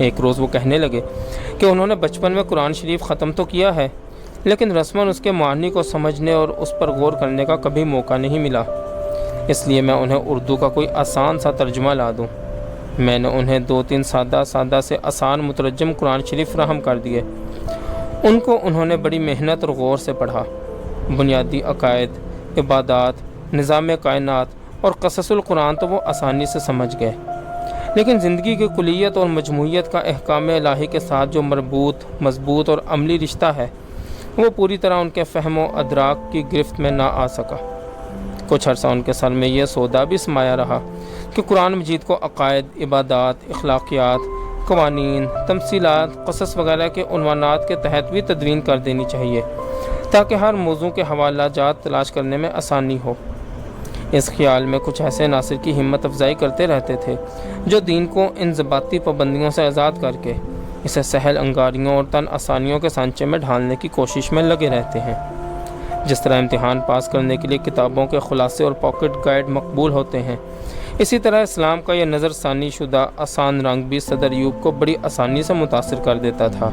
ایک روز وہ کہنے لگے کہ انہوں نے بچپن میں قرآن شریف ختم تو کیا ہے، لیکن رسماً اس کے معنی کو سمجھنے اور اس پر غور کرنے کا کبھی موقع نہیں ملا، اس لیے میں انہیں اردو کا کوئی آسان سا ترجمہ لا دوں۔ میں نے انہیں 2-3 سادہ سے آسان مترجم قرآن شریف فراہم کر دیے۔ ان کو انہوں نے بڑی محنت اور غور سے پڑھا۔ بنیادی عقائد، عبادات، نظام کائنات اور قصص القرآن تو وہ آسانی سے سمجھ گئے، لیکن زندگی کی کلیت اور مجموعیت کا احکام الہی کے ساتھ جو مضبوط اور عملی رشتہ ہے، وہ پوری طرح ان کے فہم و ادراک کی گرفت میں نہ آ سکا۔ کچھ عرصہ ان کے سر میں یہ سودا بھی سمایا رہا کہ قرآن مجید کو عقائد، عبادات، اخلاقیات، قوانین، تمثیلات، قصص وغیرہ کے عنوانات کے تحت بھی تدوین کر دینی چاہیے، تاکہ ہر موضوع کے حوالہ جات تلاش کرنے میں آسانی ہو۔ اس خیال میں کچھ ایسے ناصر کی ہمت افزائی کرتے رہتے تھے جو دین کو انضباطی پابندیوں سے آزاد کر کے اسے سہل انگاریوں اور تن آسانیوں کے سانچے میں ڈھالنے کی کوشش میں لگے رہتے ہیں۔ جس طرح امتحان پاس کرنے کے لیے کتابوں کے خلاصے اور پاکٹ گائیڈ مقبول ہوتے ہیں، اسی طرح اسلام کا یہ نظر ثانی شدہ آسان رنگ بھی صدر ایوب کو بڑی آسانی سے متاثر کر دیتا تھا،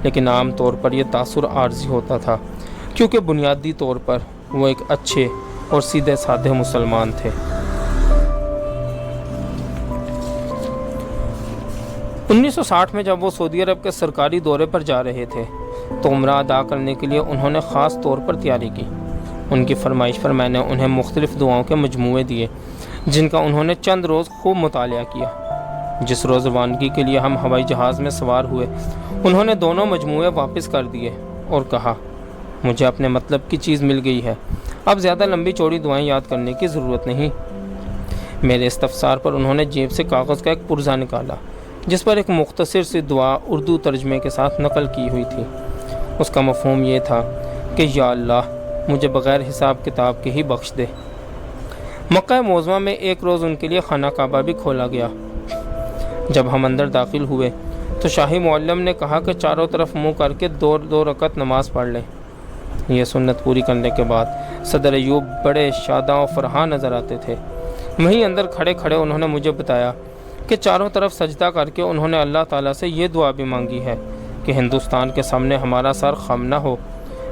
لیکن عام طور پر یہ تاثر عارضی ہوتا تھا، کیونکہ بنیادی طور پر وہ ایک اچھے اور سیدھے سادھے مسلمان تھے۔ 1960 میں جب وہ سعودی عرب کے سرکاری دورے پر جا رہے تھے تو عمرہ ادا کرنے کے لیے انہوں نے خاص طور پر تیاری کی۔ ان کی فرمائش پر میں نے انہیں مختلف دعاؤں کے مجموعے دیے، جن کا انہوں نے چند روز خوب مطالعہ کیا۔ جس روز روانگی کے لیے ہم ہوائی جہاز میں سوار ہوئے، انہوں نے دونوں مجموعے واپس کر دیے اور کہا، مجھے اپنے مطلب کی چیز مل گئی ہے، اب زیادہ لمبی چوڑی دعائیں یاد کرنے کی ضرورت نہیں۔ میرے استفسار پر انہوں نے جیب سے کاغذ کا ایک پرزہ نکالا، جس پر ایک مختصر سی دعا اردو ترجمے کے ساتھ نقل کی ہوئی تھی۔ اس کا مفہوم یہ تھا کہ یا اللہ، مجھے بغیر حساب کتاب کے ہی بخش دے۔ مکہ معظمہ میں ایک روز ان کے لیے خانہ کعبہ بھی کھولا گیا۔ جب ہم اندر داخل ہوئے تو شاہی معلم نے کہا کہ چاروں طرف منہ کر کے 2 رکعت نماز پڑھ لیں۔ یہ سنت پوری کرنے کے بعد صدر ایوب بڑے شاداں و فرحاں نظر آتے تھے۔ وہیں اندر کھڑے کھڑے انہوں نے مجھے بتایا کہ چاروں طرف سجدہ کر کے انہوں نے اللہ تعالیٰ سے یہ دعا بھی مانگی ہے کہ ہندوستان کے سامنے ہمارا سر خم نہ ہو۔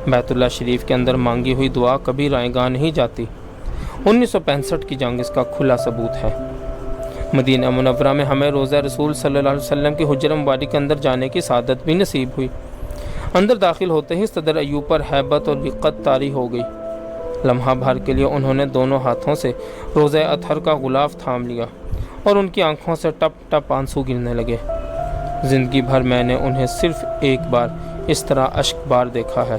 بیت اللہ شریف کے اندر مانگی ہوئی دعا کبھی رائے گاہ نہیں جاتی۔ 1965 کی جنگ اس کا کھلا ثبوت ہے۔ مدینہ منورہ میں ہمیں روضہ رسول صلی اللہ علیہ وسلم کی حجر مبارک کے اندر جانے کی سعادت بھی نصیب ہوئی۔ اندر داخل ہوتے ہی صدر ایوب پر ہیبت اور رقت طاری ہو گئی۔ لمحہ بھر کے لیے انہوں نے دونوں ہاتھوں سے روضہ اطہر کا غلاف تھام لیا اور ان کی آنکھوں سے ٹپ ٹپ آنسو گرنے لگے۔ زندگی بھر میں نے انہیں صرف ایک بار اس طرح اشک بار دیکھا ہے۔